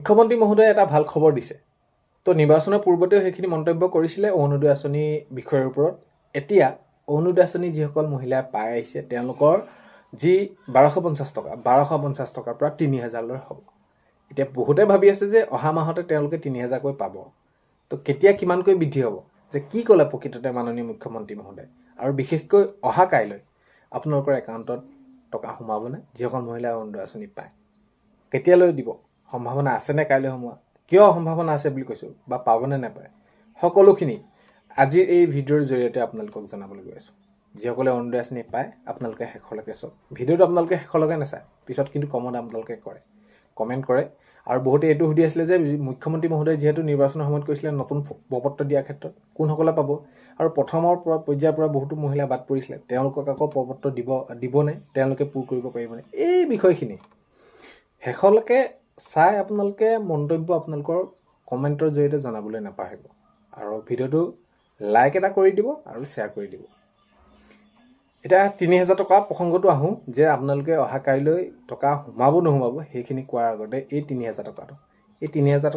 মুখ্যমন্ত্ৰী মহোদয়ে এটা ভাল খবৰ দিছে। তো নিৰ্বাচনৰ পূৰ্বতেও সেইখিনি মন্তব্য কৰিছিলে অৰুণোদয় আঁচনি বিষয়ৰ ওপৰত। এতিয়া অৰুণোদয় আঁচনি যিসকল মহিলাই পাই আহিছে তেওঁলোকৰ যি 1250 টকাৰ পৰা 3000লৈ হ'ব। এতিয়া বহুতে ভাবি আছে যে অহা মাহতে তেওঁলোকে 3000কৈ পাব। তো কেতিয়া কিমানকৈ বৃদ্ধি হ'ব, যে কি ক'লে প্ৰকৃততে মাননীয় মুখ্যমন্ত্ৰী মহোদয়, আৰু বিশেষকৈ অহা কাইলৈ আপোনালোকৰ একাউণ্টত টকা সোমাবনে যিসকল মহিলাই অৰুণোদয় আঁচনি পায়? কেতিয়ালৈ দিব? সম্ভাৱনা আছেনে কাইলৈ সোমোৱা? কিয় সম্ভাৱনা আছে বুলি কৈছোঁ, বা পাবনে নাপায়, সকলোখিনি আজিৰ এই ভিডিঅ'ৰ জৰিয়তে আপোনালোকক জনাবলৈ গৈ আছোঁ। যিসকলে অৰুণোদয় আঁচনি পায় আপোনালোকে শেষলৈকে চাওক। ভিডিঅ'টো আপোনালোকে শেষলৈকে নাচায়, পিছত কিন্তু কমত আপোনালোকে কমেণ্ট কৰে। আৰু বহুতে এইটো সুধি আছিলে যে মুখ্যমন্ত্ৰী মহোদয়ে যিহেতু নিৰ্বাচনৰ সময়ত কৈছিলে নতুন প্ৰপত্ৰ দিয়াৰ ক্ষেত্ৰত কোনসকলে পাব, আৰু প্ৰথমৰ পৰ্যায়ৰ পৰা বহুতো মহিলা বাদ পৰিছিলে, তেওঁলোকক আকৌ প্ৰপত্ৰ দিবনে, তেওঁলোকে পূৰ কৰিব পাৰিবনে, এই বিষয়খিনি শেষলৈকে চাই আপোনালোকে মন্তব্য আপোনালোকৰ কমেণ্টৰ জৰিয়তে জনাবলৈ নাপাহৰিব। আৰু ভিডিঅ'টো লাইক এটা কৰি দিব আৰু শ্বেয়াৰ কৰি দিব। এতিয়া 3000 টকা প্ৰসংগটো আহোঁ, যে আপোনালোকে অহা কাইলৈ টকা সোমাব নোসোমাব সেইখিনি কোৱাৰ আগতে এই 3000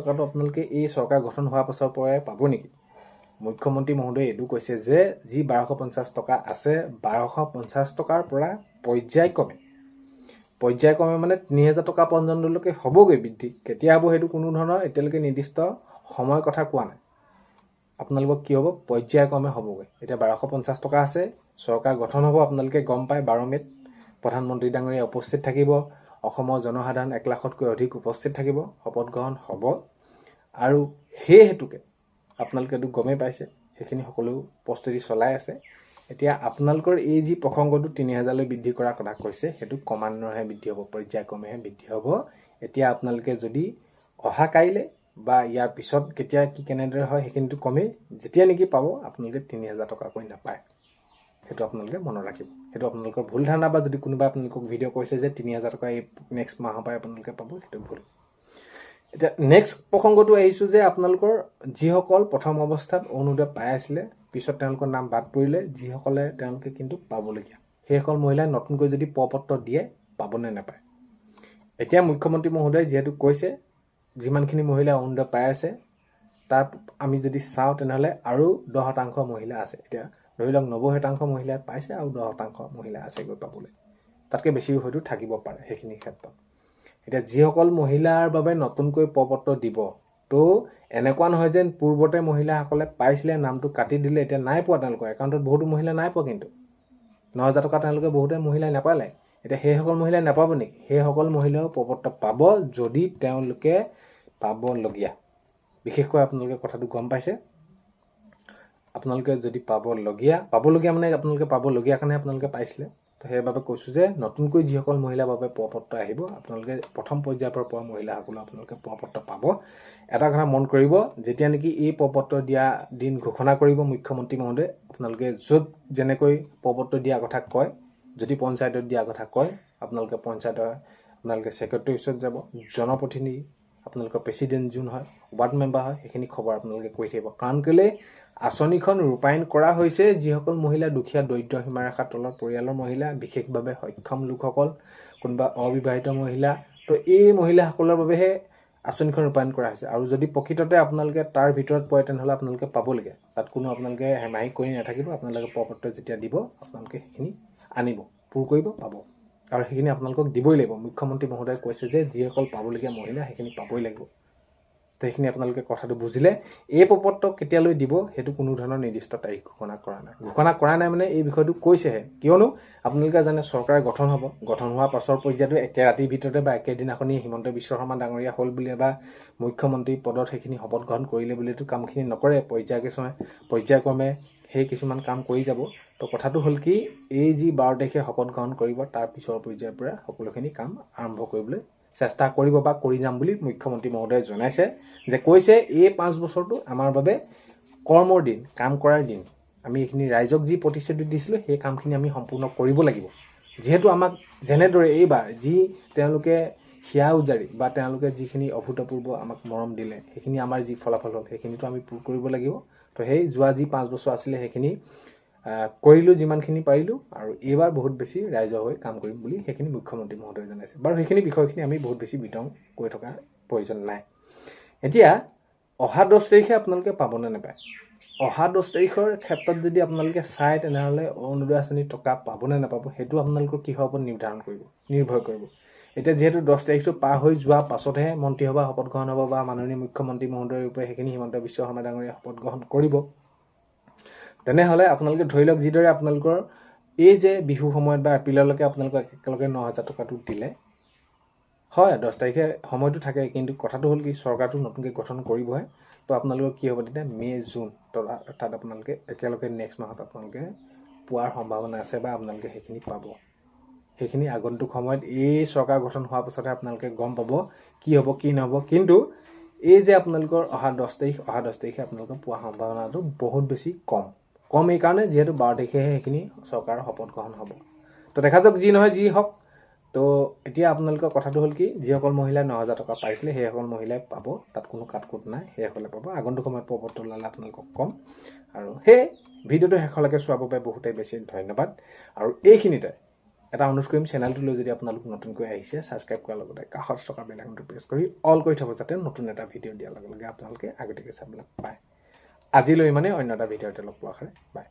টকাটো আপোনালোকে এই চৰকাৰ গঠন হোৱাৰ পাছৰ পৰাই পাব নেকি? মুখ্যমন্ত্ৰী মহোদয়ে এইটো কৈছে যে যি 1250 টকা আছে 1250 টকাৰ পৰা পৰ্যায়ক্ৰমে মানে 3000 টকা পৰ্যন্তলৈকে হ'বগৈ বৃদ্ধি। কেতিয়া হ'ব সেইটো কোনো ধৰণৰ এতিয়ালৈকে নিৰ্দিষ্ট সময় কথা কোৱা নাই। আপোনালোকক কি হ'ব, পৰ্যায়ক্ৰমে হ'বগৈ। এতিয়া 1250 টকা আছে, চৰকাৰ গঠন হ'ব, আপোনালোকে গম পায় 12 মে'ত প্ৰধানমন্ত্ৰী ডাঙৰীয়া উপস্থিত থাকিব, অসমৰ জনসাধাৰণ 1 লাখতকৈ অধিক উপস্থিত থাকিব, শপত গ্ৰহণ হ'ব। আৰু সেই হেতুকে আপোনালোকেতো গমেই পাইছে সেইখিনি সকলো প্ৰস্তুতি চলাই আছে। এতিয়া আপোনালোকৰ এই যি প্ৰসংগটো 3000লৈ বৃদ্ধি কৰাৰ কথা কৈছে সেইটো ক্ৰমান্বয়ে বৃদ্ধি হ'ব, পৰ্যায়ক্ৰমেহে বৃদ্ধি হ'ব। এতিয়া আপোনালোকে যদি অহা কাইলৈ বা ইয়াৰ পিছত কেতিয়া কি কেনেদৰে হয় সেইখিনিতো কমেই, যেতিয়া নেকি পাব আপোনালোকে 3000 টকাকৈ নাপায়, সেইটো আপোনালোকে মনত ৰাখিব। সেইটো আপোনালোকৰ ভুল ধাৰণা, বা যদি কোনোবা আপোনালোকক ভিডিঅ' কৈছে যে 3000 টকা এই নেক্সট মাহৰ পৰাই আপোনালোকে পাব, সেইটো ভুল। এতিয়া নেক্সট প্ৰসংগটো আহিছোঁ যে আপোনালোকৰ যিসকল প্ৰথম অৱস্থাত অৰুণোদয় পাই আছিলে, পিছত তেওঁলোকৰ নাম বাদ পৰিলে, যিসকলে তেওঁলোকে কিন্তু পাবলগীয়া সেইসকল মহিলাই নতুনকৈ যদি প্ৰপত্ৰ দিয়ে পাবনে নাপায়। এতিয়া মুখ্যমন্ত্ৰী মহোদয়ে যিহেতু কৈছে যিমানখিনি মহিলাই অৰুণোদয় পাই আছে তাৰ আমি যদি চাওঁ তেনেহ'লে আৰু 10% মহিলা আছে। এতিয়া ধৰি লওক 90% মহিলাই পাইছে আৰু 10% মহিলা আছেগৈ পাবলৈ, তাতকৈ বেছিও হয়তো থাকিব পাৰে সেইখিনি ক্ষেত্ৰত। এতিয়া যিসকল মহিলাৰ বাবে নতুনকৈ প্ৰপত্ৰ দিব, তো এনেকুৱা নহয় যেন পূৰ্বতে মহিলাসকলে পাইছিলে নামটো কাটি দিলে এতিয়া নাই পোৱা, তেওঁলোকৰ একাউণ্টত বহুতো মহিলা নাই পোৱা, কিন্তু 9000 টকা তেওঁলোকে বহুতে মহিলাই নাপালে। এতিয়া সেইসকল মহিলাই নাপাব নেকি? সেইসকল মহিলাও প্ৰপত্ৰ পাব যদি তেওঁলোকে পাবলগীয়া। বিশেষকৈ আপোনালোকে কথাটো গম পাইছে, আপোনালোকে যদি পাবলগীয়া মানে আপোনালোকে পাবলগীয়া কাৰণে আপোনালোকে পাইছিলে। তো সেইবাবে কৈছোঁ যে নতুনকৈ যিসকল মহিলাৰ বাবে প্ৰপত্ৰ আহিব, আপোনালোকে প্ৰথম পৰ্যায়ৰ পৰা পোৱা মহিলাসকলে আপোনালোকে প্ৰপত্ৰ পাব। এটা কথা মন কৰিব, যেতিয়া নেকি এই প্ৰপত্ৰ দিয়া দিন ঘোষণা কৰিব মুখ্যমন্ত্ৰী মহোদয়ে, আপোনালোকে য'ত যেনেকৈ প্ৰপত্ৰ দিয়াৰ কথা কয়, যদি পঞ্চায়তত দিয়াৰ কথা কয় আপোনালোকে আপোনালোকে ছেক্ৰেটাৰী ওচৰত যাব, জনপ্ৰতিনিধি আপোনালোকৰ প্ৰেচিডেণ্ট যোন হয়, ৱাৰ্ড মেম্বাৰ হয়, সেইখিনি খবৰ আপোনালোকে কৰি থাকিব। কাৰণ কেলৈ আঁচনিখন ৰূপায়ণ কৰা হৈছে যিসকল মহিলা দুখীয়া দৰিদ্ৰ সীমাৰেখাৰ তলৰ পৰিয়ালৰ মহিলা, বিশেষভাৱে সক্ষম লোকসকল, কোনোবা অবিবাহিত মহিলা, তো এই মহিলাসকলৰ বাবেহে আঁচনিখন ৰূপায়ণ কৰা হৈছে। আৰু যদি প্ৰকৃততে আপোনালোকে তাৰ ভিতৰত পৰে তেনেহ'লে আপোনালোকে পাবলগীয়া, তাত কোনো আপোনালোকে হেমাহি কৰি নাথাকিব। আপোনালোকে প্ৰপত্ৰ যেতিয়া দিব আপোনালোকে সেইখিনি আনিব, পূৰ কৰিব, পাব, আৰু সেইখিনি আপোনালোকক দিবই লাগিব। মুখ্যমন্ত্ৰী মহোদয়ে কৈছে যে যিসকল পাবলগীয়া মহিলা সেইখিনি পাবই লাগিব। তো সেইখিনি আপোনালোকে কথাটো বুজিলে। এই প্ৰপত্ৰ কেতিয়ালৈ দিব সেইটো কোনো ধৰণৰ নিৰ্দিষ্ট তাৰিখ ঘোষণা কৰা নাই মানে এই বিষয়টো কৈছেহে। কিয়নো আপোনালোকে জানে চৰকাৰ গঠন হ'ব, গঠন হোৱাৰ পাছৰ পৰ্যায়তো একে ৰাতিৰ ভিতৰতে বা একেদিনাখনি হিমন্ত বিশ্ব শৰ্মা ডাঙৰীয়া হ'ল বুলি বা মুখ্যমন্ত্ৰী পদত সেইখিনি শপত গ্ৰহণ কৰিলে বুলিতো কামখিনি নকৰে, পৰ্যায়ক্ৰমে সেই কিছুমান কাম কৰি যাব। তো কথাটো হ'ল কি, এই যি 12 তাৰিখে শপত গ্ৰহণ কৰিব তাৰ পিছৰ পৰ্যায়ৰ পৰা সকলোখিনি কাম আৰম্ভ কৰিবলৈ চেষ্টা কৰিব বা কৰি যাম বুলি মুখ্যমন্ত্ৰী মহোদয়ে জনাইছে। যে কৈছে এই 5 বছৰটো আমাৰ বাবে কৰ্মৰ দিন, কাম কৰাৰ দিন। আমি এইখিনি ৰাইজক যি প্ৰতিশ্ৰুতি দিছিলোঁ সেই কামখিনি আমি সম্পূৰ্ণ কৰিব লাগিব। যিহেতু আমাক যেনেদৰে এইবাৰ যি তেওঁলোকে হিয়া উজাৰি বা তেওঁলোকে যিখিনি অভূতপূৰ্ব আমাক মৰম দিলে, সেইখিনি আমাৰ যি ফলাফল হ'ল সেইখিনিতো আমি পূৰ কৰিব লাগিব। তো সেই যোৱা যি 5 বছৰ আছিলে সেইখিনি কৰিলোঁ যিমানখিনি পাৰিলোঁ, আৰু এইবাৰ বহুত বেছি ৰাইজৰ হৈ কাম কৰিম বুলি সেইখিনি মুখ্যমন্ত্ৰী মহোদয়ে জনাইছে। বাৰু সেইখিনি বিষয়খিনি আমি বহুত বেছি বিতং কৰি থকাৰ প্ৰয়োজন নাই। এতিয়া অহা 10 তাৰিখে আপোনালোকে পাবনে নাপায় অহা 10 তাৰিখৰ ক্ষেত্ৰত যদি আপোনালোকে চাই তেনেহ'লে অৰুণোদয় আঁচনিৰ টকা পাবনে নাপাব সেইটো আপোনালোকৰ কিহৰ ওপৰত নিৰ্ভৰ কৰিব এতিয়া যিহেতু 10 তাৰিখটো পাৰ হৈ যোৱা পাছতহে মন্ত্ৰীসভা শপত গ্ৰহণ হ'ব বা মাননীয় মুখ্যমন্ত্ৰী মহোদয়ৰ ৰূপে সেইখিনি হিমন্ত বিশ্ব শৰ্মা ডাঙৰীয়াই শপত গ্ৰহণ কৰিব তেনেহ'লে আপোনালোকে ধৰি লওক যিদৰে আপোনালোকৰ এই যে বিহু সময়ত বা এপ্ৰিললৈকে আপোনালোকক একেলগে 9,000 টকাটো দিলে হয় 10 তাৰিখে সময়টো থাকে কিন্তু কথাটো হ'ল কি চৰকাৰটো নতুনকৈ গঠন কৰিবহে তো আপোনালোকৰ কি হ'ব তেতিয়া মে' জুন তাত আপোনালোকে একেলগে নেক্সট মাহত আপোনালোকে পোৱাৰ সম্ভাৱনা আছে বা আপোনালোকে সেইখিনি পাব সেইখিনি আগন্তুক সময়ত এই চৰকাৰ গঠন হোৱাৰ পাছতহে আপোনালোকে গম পাব কি হ'ব কি নহ'ব কিন্তু এই যে আপোনালোকৰ অহা 10 তাৰিখে আপোনালোকৰ পোৱাৰ সম্ভাৱনাটো বহুত বেছি কম এই কাৰণে যিহেতু 12 তাৰিখেহে সেইখিনি চৰকাৰৰ শপত গ্ৰহণ হ'ব তো দেখা যাওক যি নহয় যি হওক তো এতিয়া আপোনালোকৰ কথাটো হ'ল কি যিসকল মহিলাই 9,000 টকা পাইছিলে সেইসকল মহিলাই পাব তাত কোনো কাটকুট নাই সেইসকলে পাব আগন্তুক সময়ত প্ৰৱৰ্তন ওলালে আপোনালোকক কম আৰু সেই ভিডিঅ'টো শেষলৈকে চোৱাৰ বাবে বহুতেই বেছি ধন্যবাদ আৰু এইখিনিতে এটা অনুৰোধ কৰিম চেনেলটোলৈ যদি আপোনালোক নতুনকৈ আহিছে ছাবস্ক্ৰাইব কৰাৰ লগতে কাষত থকা বেল আইকনটো প্ৰেছ কৰি অল কৰি থ'ব যাতে নতুন এটা ভিডিঅ' দিয়াৰ লগে লগে আপোনালোকে আগতীয়াকৈ চাবলৈ পায় আজিলৈ মানে অন্য এটা ভিডিঅ'তে লগ পোৱাৰ বাই